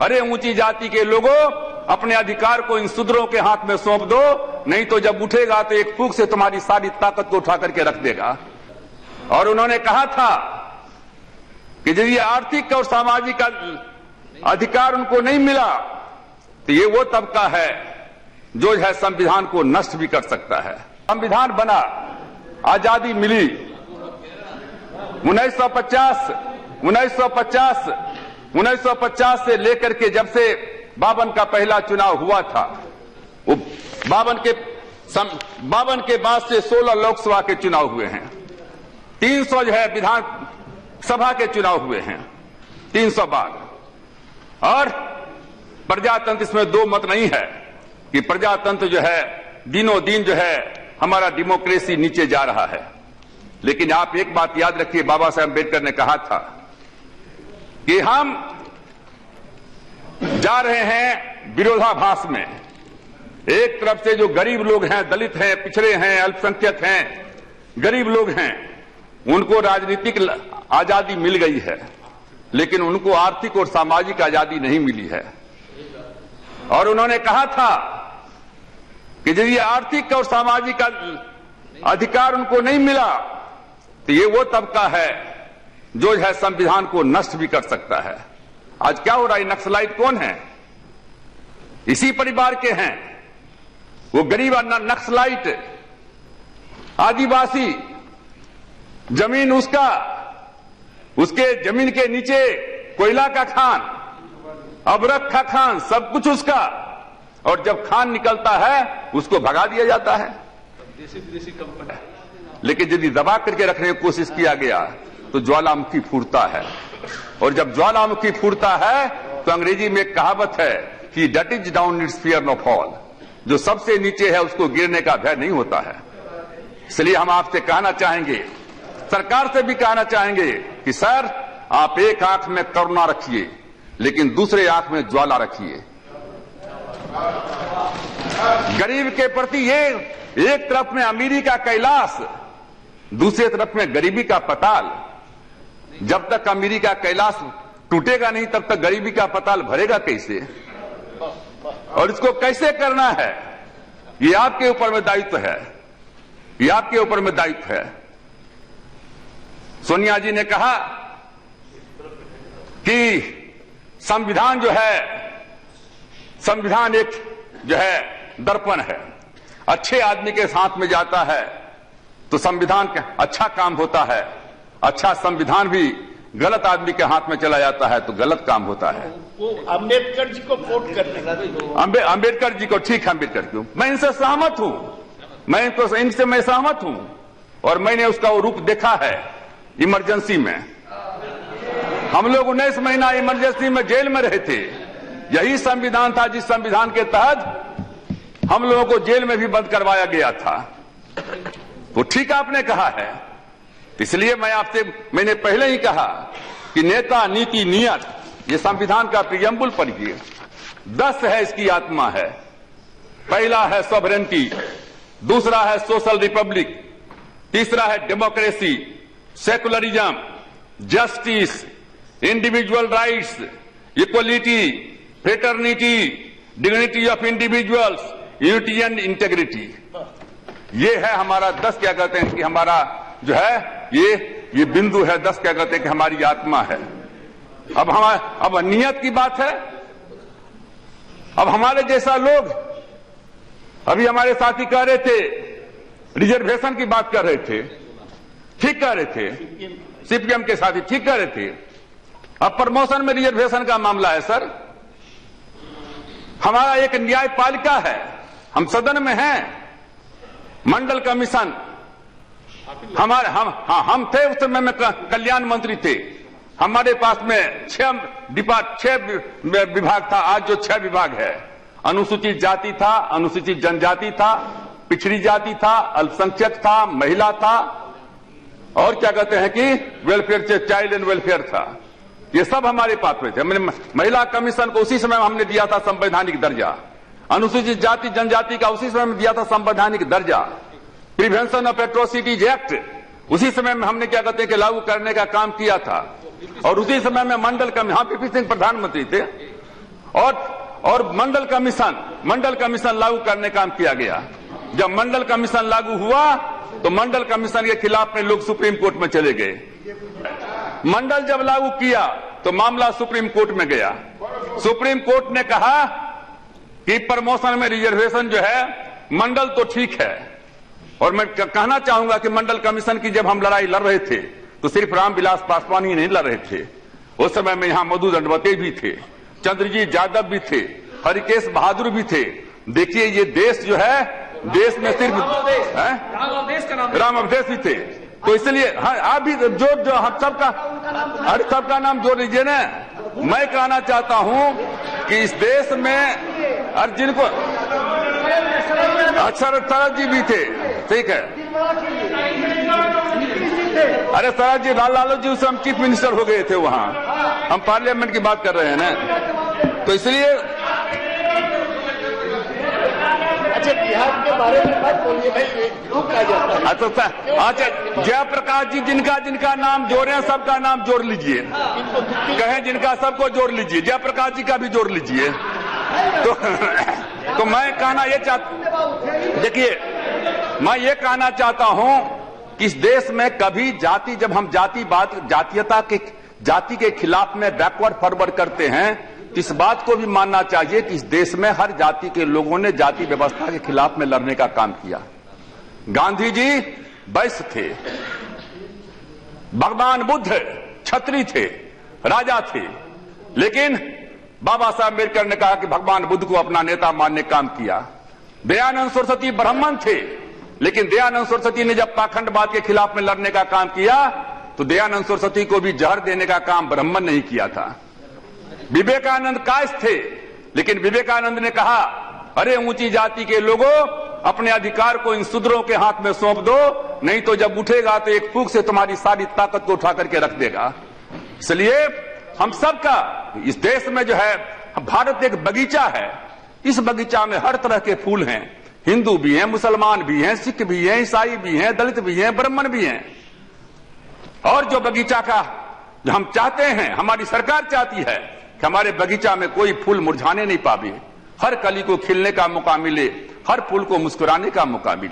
अरे ऊंची जाति के लोगों, अपने अधिकार को इन शूद्रों के हाथ में सौंप दो, नहीं तो जब उठेगा तो एक फूंक से तुम्हारी सारी ताकत को उठा करके रख देगा। और उन्होंने कहा था कि यदि आर्थिक और सामाजिक अधिकार उनको नहीं मिला तो ये वो तबका है जो है संविधान को नष्ट भी कर सकता है। संविधान बना, आजादी मिली 1950 से लेकर के जब से 52 का पहला चुनाव हुआ था, वो 52 के बाद से 16 लोकसभा के चुनाव हुए हैं, 300 जो है विधान सभा के चुनाव हुए हैं, 300 बाद। और प्रजातंत्र, इसमें दो मत नहीं है कि प्रजातंत्र जो है दिनों दिन जो है हमारा डेमोक्रेसी नीचे जा रहा है। लेकिन आप एक बात याद रखिए, बाबा साहेब अम्बेडकर ने कहा था कि हम जा रहे हैं विरोधाभास में। एक तरफ से जो गरीब लोग हैं, दलित हैं, पिछड़े हैं, अल्पसंख्यक हैं, गरीब लोग हैं, उनको राजनीतिक आजादी मिल गई है, लेकिन उनको आर्थिक और सामाजिक आजादी नहीं मिली है। और उन्होंने कहा था कि यदि आर्थिक और सामाजिक अधिकार उनको नहीं मिला तो ये वो तबका है जो है संविधान को नष्ट भी कर सकता है। आज क्या हो रहा है? नक्सलाइट कौन है? इसी परिवार के हैं। वो गरीब नक्सलाइट, आदिवासी, जमीन उसका, उसके जमीन के नीचे कोयला का खान, अबरख का खान, सब कुछ उसका। और जब खान निकलता है उसको भगा दिया जाता है। देसी कंपनी। लेकिन यदि दबा करके रखने की कोशिश किया गया तो ज्वालामुखी फूटता है। और जब ज्वालामुखी फूटता है तो अंग्रेजी में एक कहावत है कि that is down its fear no fall. जो सबसे नीचे है उसको गिरने का भय नहीं होता है। इसलिए हम आपसे कहना चाहेंगे, सरकार से भी कहना चाहेंगे कि सर, आप एक आंख में करुणा रखिए लेकिन दूसरे आंख में ज्वाला रखिए। गरीब के प्रति ये एक तरफ में अमीरी का कैलाश, दूसरी तरफ में गरीबी का पताल। जब तक अमीरी का कैलाश टूटेगा नहीं तब तक गरीबी का पताल भरेगा कैसे? और इसको कैसे करना है, ये आपके ऊपर में दायित्व है, ये आपके ऊपर में दायित्व है। सोनिया जी ने कहा कि संविधान जो है, संविधान एक जो है दर्पण है। अच्छे आदमी के साथ में जाता है तो संविधान का अच्छा काम होता है। अच्छा संविधान भी गलत आदमी के हाथ में चला जाता है तो गलत काम होता है। वो अम्बेडकर जी को कोट करने, अम्बेडकर जी को, ठीक है, अम्बेडकर जी, मैं इनसे सहमत हूं, इनसे मैं सहमत हूं। और मैंने उसका वो रूप देखा है इमरजेंसी में। हम लोग 19 महीना इमरजेंसी में जेल में रहे थे। यही संविधान था जिस संविधान के तहत हम लोगों को जेल में भी बंद करवाया गया था। तो ठीक आपने कहा है। इसलिए मैंने पहले ही कहा कि नेता, नीति, नियत, ये संविधान का प्रियम्बुल पढ़िए। 10 है इसकी आत्मा है। पहला है सॉवरेनिटी, दूसरा है सोशल रिपब्लिक, तीसरा है democracy, secularism, justice, individual rights, equality, fraternity, dignity of individuals, unity and integrity. ये है हमारा 10 क्या कहते हैं कि हमारा जो है ये बिंदु है। 10 क्या कहते हैं कि हमारी आत्मा है। अब नियत की बात है। अब हमारे जैसा लोग, अभी हमारे साथी कह रहे थे, रिजर्वेशन की बात कर रहे थे, ठीक कह रहे थे, सीपीएम के साथी ठीक कह रहे थे। अब प्रमोशन में रिजर्वेशन का मामला है सर। हमारा एक न्यायपालिका है, हम सदन में हैं, मंडल कमीशन हमारे, हम थे उस समय में, कल्याण मंत्री थे। हमारे पास में 6 विभाग था। आज जो 6 विभाग है, अनुसूचित जाति था, अनुसूचित जनजाति था, पिछड़ी जाति था, अल्पसंख्यक था, महिला था, और क्या कहते हैं कि वेलफेयर, चाइल्ड एंड वेलफेयर था। ये सब हमारे पास में थे। महिला कमीशन को उसी समय हमने दिया था संवैधानिक दर्जा। अनुसूचित जाति जनजाति का उसी समय में दिया था संवैधानिक दर्जा। प्रिवेंशन ऑफ एट्रोसिटीज एक्ट उसी समय में हमने क्या कहते हैं कि लागू करने का काम किया था। और उसी समय में मंडल कमीशन, हाँ, पीपी सिंह प्रधानमंत्री थे, और मंडल कमीशन लागू करने का काम किया गया। जब मंडल कमीशन लागू हुआ तो मंडल कमीशन के खिलाफ में लोग सुप्रीम कोर्ट में चले गए। मंडल जब लागू किया तो मामला सुप्रीम कोर्ट में गया। सुप्रीम कोर्ट ने कहा कि प्रमोशन में रिजर्वेशन जो है मंडल तो ठीक है, और मैं कहना चाहूंगा कि मंडल कमीशन की जब हम लड़ाई लड़ रहे थे तो सिर्फ रामविलास पासवान ही नहीं लड़ रहे थे। उस समय में यहां मधु दंडवते भी थे, चंद्रजीत यादव भी थे, हरिकेश बहादुर भी थे। देखिए ये देश जो है, देश में सिर्फ राम अवधेश भी थे। तो इसलिए आप भी जो हम सबका नाम जोड़ लीजिए ना। मैं कहना चाहता हूं कि इस देश में और जिनको शरद जी भी थे, ठीक है। अरे शरद जी, लालू जी उस हम चीफ मिनिस्टर हो गए थे वहां, हम पार्लियामेंट की बात कर रहे हैं ना। तो इसलिए अच्छा, बिहार के बारे में बात बोलिए भाई, क्यों कहा जाता है? अच्छा, जयप्रकाश जी जिनका नाम जोड़े हैं सबका नाम जोड़ लीजिए, कहें जिनका सबको जोड़ लीजिए, जयप्रकाश जी का भी जोड़ लीजिए। तो मैं कहना ये देखिए, मैं ये कहना चाहता हूं कि इस देश में कभी जब हम जाति के खिलाफ में बैकवर्ड फॉरवर्ड करते हैं तो इस बात को भी मानना चाहिए कि इस देश में हर जाति के लोगों ने जाति व्यवस्था के खिलाफ में लड़ने का काम किया। गांधी जी वैश्य थे, भगवान बुद्ध क्षत्रिय थे, राजा थे, लेकिन बाबा साहब अम्बेडकर ने कहा कि भगवान बुद्ध को अपना नेता मानने का काम किया। दयानंद सरस्वती ब्राह्मण थे, लेकिन दयानंद सरस्वती ने जब पाखंडवाद के खिलाफ में लड़ने का काम किया तो दयानंद सरस्वती को भी जहर देने का काम ब्राह्मण नहीं किया था। विवेकानंद कायस्थ थे, लेकिन विवेकानंद ने कहा, अरे ऊंची जाति के लोगों, अपने अधिकार को इन शूद्रों के हाथ में सौंप दो, नहीं तो जब उठेगा तो एक फूंक से तुम्हारी सारी ताकत को उठा करके रख देगा। इसलिए हम सबका इस देश में जो है, भारत एक बगीचा है, इस बगीचा में हर तरह के फूल हैं। हिंदू भी हैं, मुसलमान भी हैं, सिख भी हैं, ईसाई भी हैं, दलित भी हैं, ब्राह्मण भी हैं। और जो बगीचा का जो हम चाहते हैं, हमारी सरकार चाहती है कि हमारे बगीचा में कोई फूल मुरझाने नहीं पावे, हर कली को खिलने का मौका मिले, हर फूल को मुस्कुराने का मौका मिले।